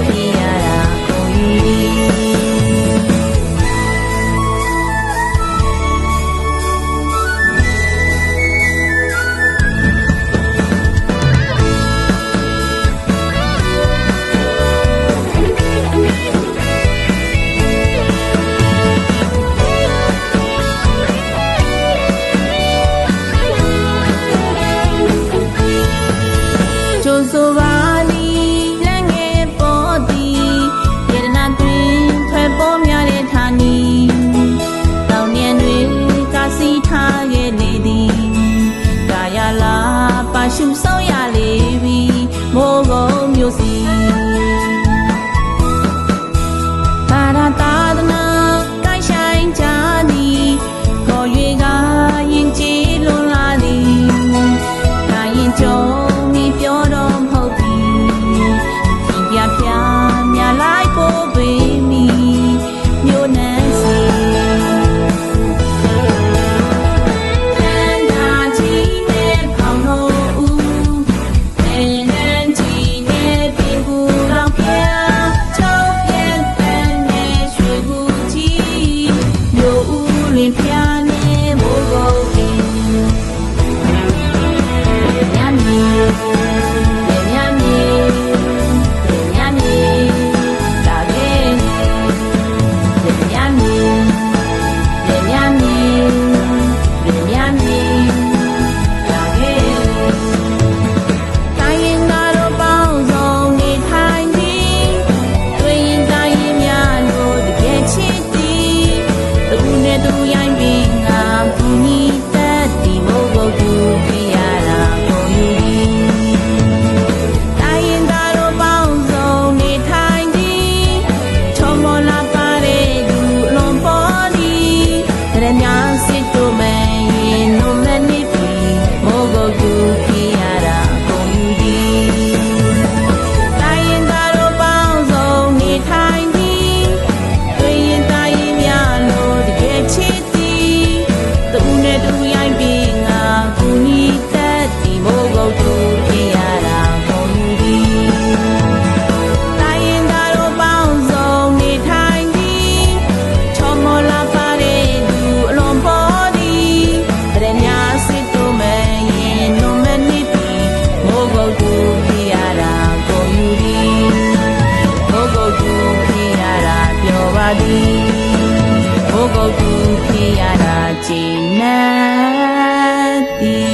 ဖြစ်ရတာကိုယူဆိုပါလိလက်ငယ်ပေါ်သည်ယတနာတွင်ထွယ်ပေါ်များတဲ့ဌာနီတောင်မြန်တွေကစီထားခဲ့လေသည်ကာယလာပါရှုဆောင်ရလေပြီမိုးကုံမျိုးစီသာရတာသနာကိုင်းဆိုင်ကြသည်ခေါ်၍ကရင်ကြည်လွန်လာသည်ကာရင်ကြုံပြောတော့မဟုတ်ပြီပြပြမြလိုက်ပို့ပေးမိမြို့နန်းစီတန်တာကြီးနဲ့ဖောင်းလို့ဦးနန်းကြီးနဲ့ပြင်ကူတော့ပြချုပ်ပြန်ပန်းနဲ့ရွှေကူကြီးမြို့ဦးလင်းပြနဲ့မိုးကုတ်ကြီးညမီဘိုးကုတ်ကူဖြစ်ရတာကျဉ်းနတ်သည်